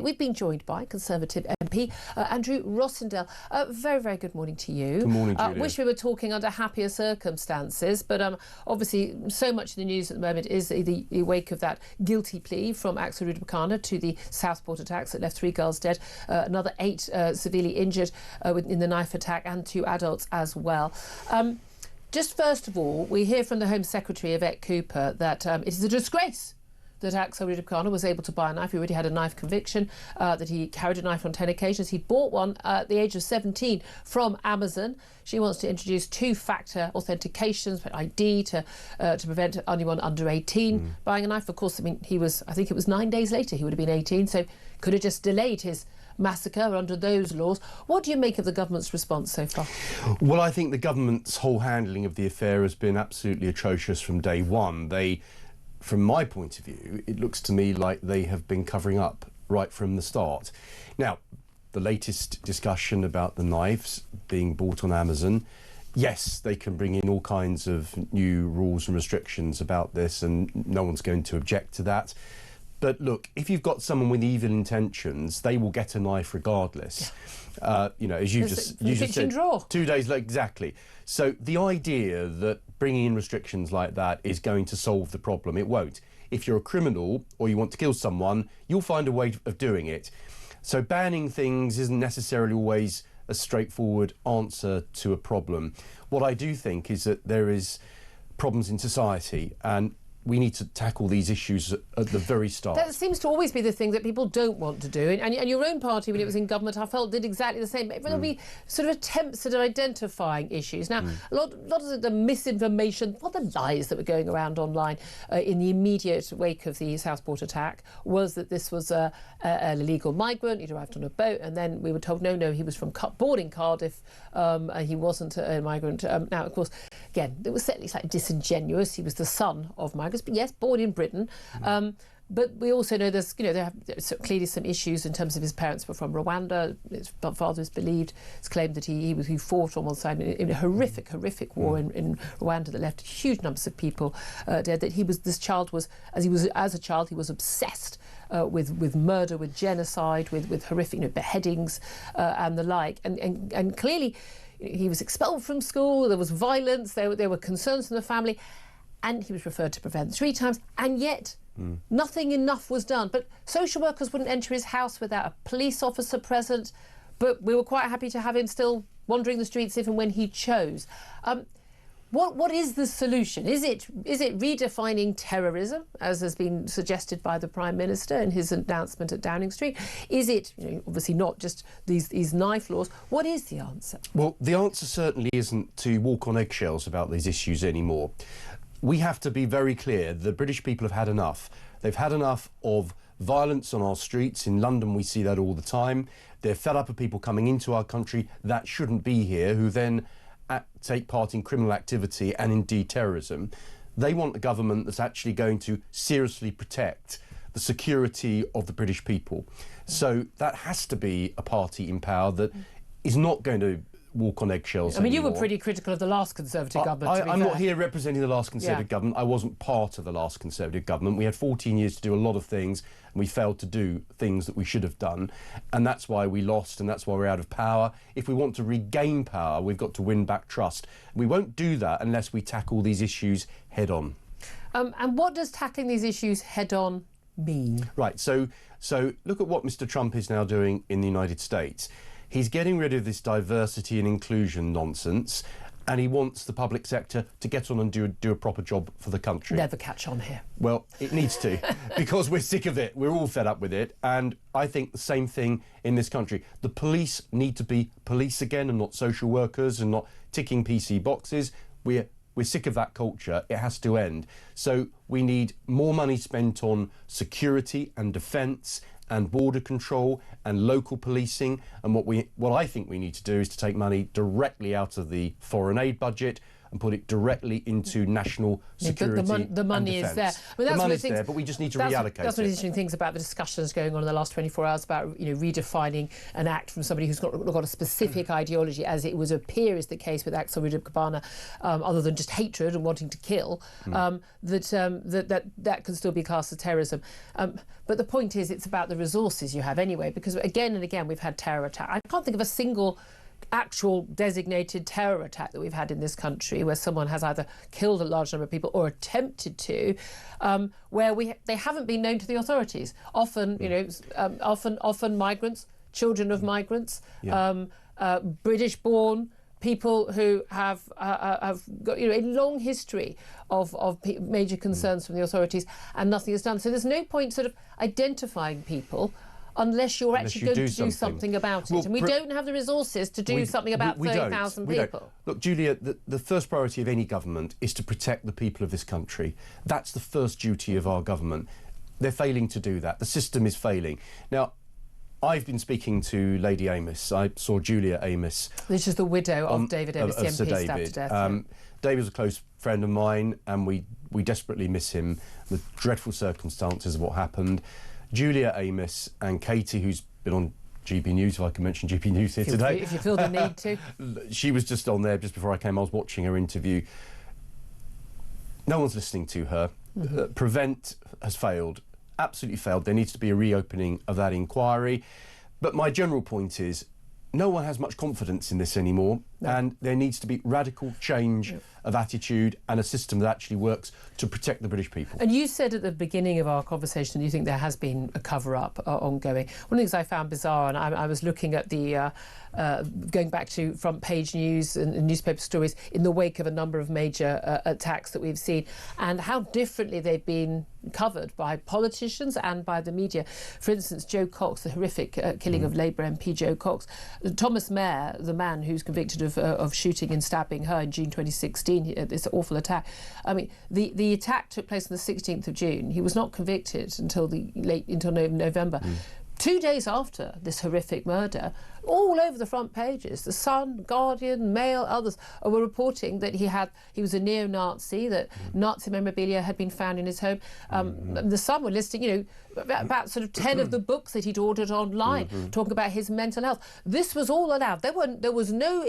We've been joined by Conservative MP Andrew Rosindell. Very, very good morning to you. Good morning, Julia. Wish we were talking under happier circumstances, but obviously so much in the news at the moment is the wake of that guilty plea from Axel Rudakubana to the Southport attacks that left 3 girls dead, another 8 severely injured in the knife attack, and 2 adults as well. Just first of all, we hear from the Home Secretary, Yvette Cooper, that it is a disgrace that Axel Rudakubana was able to buy a knife. He already had a knife conviction, that he carried a knife on 10 occasions. He bought one at the age of 17 from Amazon. She wants to introduce 2-factor authentications, ID, to prevent anyone under 18 buying a knife. Of course, I mean, I think it was 9 days later he would have been 18, so could have just delayed his massacre under those laws. What do you make of the government's response so far? Well, I think the government's whole handling of the affair has been absolutely atrocious from day one. From my point of view, it looks to me like they have been covering up right from the start. Now, the latest discussion about the knives being bought on Amazon, yes, they can bring in all kinds of new rules and restrictions about this, and no one's going to object to that. But look, if you've got someone with evil intentions, they will get a knife regardless. You know, as you just said, drawer. 2 days later, exactly. So the idea that bringing in restrictions like that is going to solve the problem, it won't. If you're a criminal or you want to kill someone, you'll find a way of doing it. So banning things isn't necessarily always a straightforward answer to a problem. What I do think is that there is problems in society, and we need to tackle these issues at the very start. That seems to always be the thing that people don't want to do. And your own party, when it was in government, I felt did exactly the same. But there'll be sort of attempts at identifying issues. Now, a lot of the misinformation, or the lies that were going around online in the immediate wake of the Southport attack was that this was an illegal migrant. He'd arrived on a boat, and then we were told, no, he was from born in Cardiff. He wasn't a migrant. Now, of course, again, it was certainly slightly disingenuous. He was the son of migrants. But yes, born in Britain. But we also know there's, there are clearly some issues in terms of his parents were from Rwanda. His father is believed, it's claimed that he fought on one side in a horrific war in Rwanda that left huge numbers of people dead. That this child was, as a child, he was obsessed with murder, with genocide, with horrific beheadings and the like. And clearly he was expelled from school. There was violence. There were concerns from the family. And he was referred to Prevent 3 times, and yet nothing enough was done. But social workers wouldn't enter his house without a police officer present, but we were quite happy to have him still wandering the streets if and when he chose. What is the solution? Is it redefining terrorism, as has been suggested by the Prime Minister in his announcement at Downing Street? Is it, obviously not just these knife laws? What is the answer? Well, the answer certainly isn't to walk on eggshells about these issues anymore. We have to be very clear. The British people have had enough. They've had enough of violence on our streets. In London, we see that all the time. They're fed up of people coming into our country that shouldn't be here, who then take part in criminal activity and indeed terrorism. They want a government that's actually going to seriously protect the security of the British people. So that has to be a party in power that is not going to walk on eggshells anymore. You were pretty critical of the last Conservative government. I'm not here representing the last Conservative government. I wasn't part of the last Conservative government. We had 14 years to do a lot of things, and we failed to do things that we should have done. And that's why we lost, and that's why we're out of power. If we want to regain power, we've got to win back trust. We won't do that unless we tackle these issues head on. And what does tackling these issues head on mean? Right, so look at what Mr. Trump is now doing in the United States. He's getting rid of this diversity and inclusion nonsense, and he wants the public sector to get on and do a proper job for the country. Never catch on here. Well, it needs to, because we're sick of it. We're all fed up with it, and I think the same thing in this country. The police need to be police again and not social workers and not ticking PC boxes. We're sick of that culture. It has to end. So we need more money spent on security and defence and border control and local policing. And what I think we need to do is to take money directly out of the foreign aid budget, and put it directly into national security the money and is there. defence. I mean, the money's there, but we just need to reallocate it. That's one of the interesting things about the discussions going on in the last 24 hours about redefining an act from somebody who's got a specific ideology, as it would appear is the case with Axel Rudakubana, other than just hatred and wanting to kill, that can still be classed as terrorism. But the point is, it's about the resources you have anyway, because again and again we've had terror attacks. I can't think of a single actual designated terror attack that we've had in this country where someone has either killed a large number of people or attempted to, where they haven't been known to the authorities. Often, often migrants, children of migrants, British-born people who have got a long history of major concerns from the authorities, and nothing is done. So there's no point sort of identifying people unless you're actually going to do something about it. And we don't have the resources to do something about 30,000 people. Look, Julia, the first priority of any government is to protect the people of this country. That's the first duty of our government. They're failing to do that. The system is failing. Now, I've been speaking to Lady Amos. I saw Julia Amos. This is the widow of David Amos, the MP stabbed to death. David was a close friend of mine, and we desperately miss him. The dreadful circumstances of what happened. Julia Amos and Katie, who's been on GB News, if I can mention GB News here today. If you feel the need to. She was just on there just before I came. I was watching her interview. No one's listening to her. Prevent has failed. Absolutely failed. There needs to be a reopening of that inquiry. But my general point is, no one has much confidence in this anymore, and there needs to be radical change of attitude and a system that actually works to protect the British people. And you said at the beginning of our conversation you think there has been a cover-up ongoing. One of the things I found bizarre, and I was looking at the going back to front page news and newspaper stories in the wake of a number of major attacks that we've seen, and how differently they've been covered by politicians and by the media. For instance, Joe Cox, the horrific killing of Labour MP Joe Cox. Thomas Mayer, the man who's convicted of shooting and stabbing her in June 2016, this awful attack. I mean, the attack took place on the 16th of June. He was not convicted until November. 2 days after this horrific murder, all over the front pages, The Sun, Guardian, Mail, others were reporting that he was a neo-Nazi, that Nazi memorabilia had been found in his home. The Sun were listing, about sort of 10 of the books that he'd ordered online, talking about his mental health. This was all allowed. There was no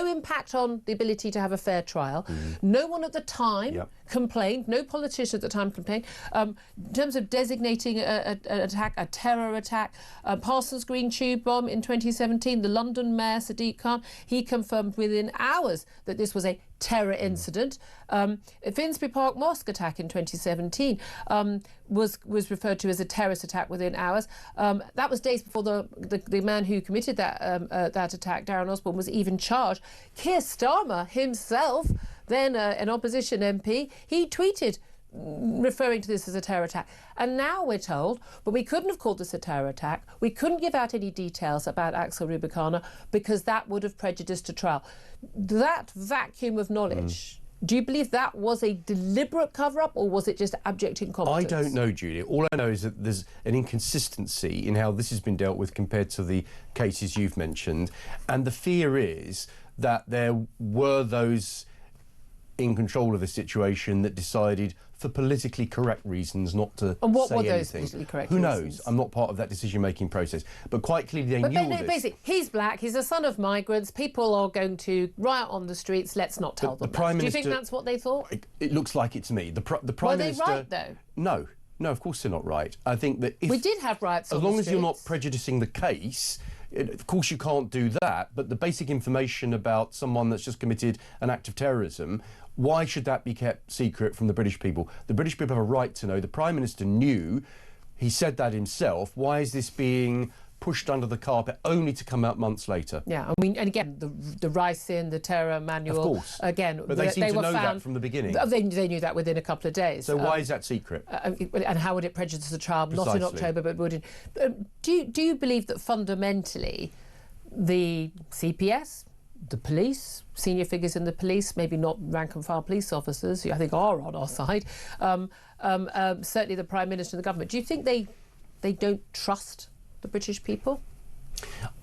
impact on the ability to have a fair trial. No one at the time complained. No politician at the time complained. In terms of designating an attack, a terror attack, Parsons Green tube bomb in 2017, the London Mayor Sadiq Khan, he confirmed within hours that this was a terror incident. Finsbury Park mosque attack in 2017 was referred to as a terrorist attack within hours. That was days before the man who committed that attack, Darren Osborne, was even charged. Keir Starmer himself, then an opposition MP, he tweeted referring to this as a terror attack. And now we're told, but we couldn't have called this a terror attack. We couldn't give out any details about Axel Rudakubana because that would have prejudiced a trial. That vacuum of knowledge, do you believe that was a deliberate cover-up, or was it just abject incompetence? I don't know, Julia. All I know is that there's an inconsistency in how this has been dealt with compared to the cases you've mentioned. And the fear is that there were those in control of the situation that decided for politically correct reasons not to say anything. And what were those politically correct reasons? Who knows? I'm not part of that decision-making process. But quite clearly they knew all this. Basically, he's black, he's a son of migrants, people are going to riot on the streets, let's not tell them that. Do you think that's what they thought? It looks like it to me. The Prime Minister... Were they right, though? No, of course they're not right. I think that if... We did have riots on the streets. As long as you're not prejudicing the case... Of course you can't do that, but the basic information about someone that's just committed an act of terrorism, why should that be kept secret from the British people? The British people have a right to know. The Prime Minister knew. He said that himself. Why is this being pushed under the carpet only to come out months later? Yeah, I mean, and again, the Ricin, the terror manual. Of course. Again, but they seem to know that from the beginning. They knew that within a couple of days. So why is that secret? And how would it prejudice the trial? Precisely. Not in October, but would in... Do you believe that fundamentally the CPS, the police, senior figures in the police, maybe not rank and file police officers, who I think are on our side, certainly the Prime Minister and the government, do you think they don't trust the British people?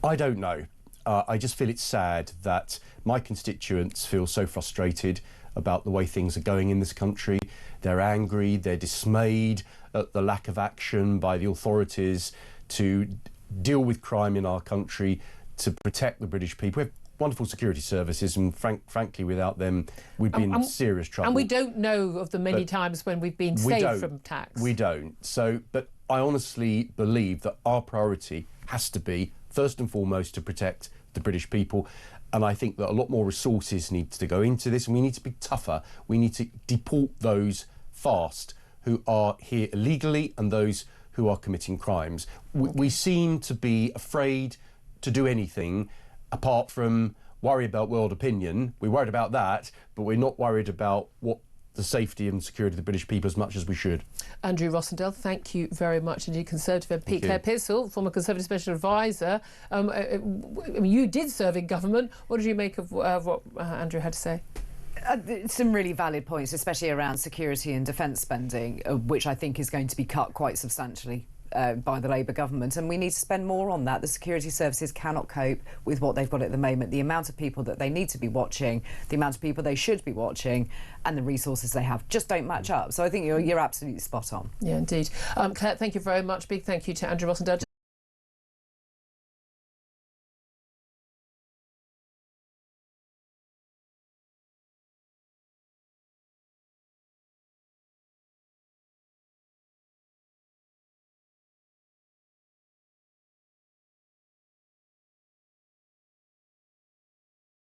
I don't know. I just feel it's sad that my constituents feel so frustrated about the way things are going in this country. They're angry, they're dismayed at the lack of action by the authorities to deal with crime in our country, to protect the British people. We have wonderful security services, and frankly, without them, we'd be in serious trouble. And we don't know of the many times when we've been saved from tax. We don't. So, but I honestly believe that our priority has to be, first and foremost, to protect the British people. And I think that a lot more resources need to go into this, and we need to be tougher. We need to deport those fast who are here illegally and those who are committing crimes. We seem to be afraid to do anything apart from worry about world opinion. We're worried about that, but we're not worried about what the safety and security of the British people as much as we should. Andrew Rosindell, thank you very much indeed. Conservative MP Claire Pearsall, former Conservative Special Advisor. You did serve in government. What did you make of what Andrew had to say? Some really valid points, especially around security and defence spending, which I think is going to be cut quite substantially by the Labour government, and we need to spend more on that. The security services cannot cope with what they've got at the moment. The amount of people that they need to be watching, the amount of people they should be watching, and the resources they have just don't match up. So I think you're absolutely spot on. Yeah, indeed. Claire, thank you very much. Big thank you to Andrew Rosindell.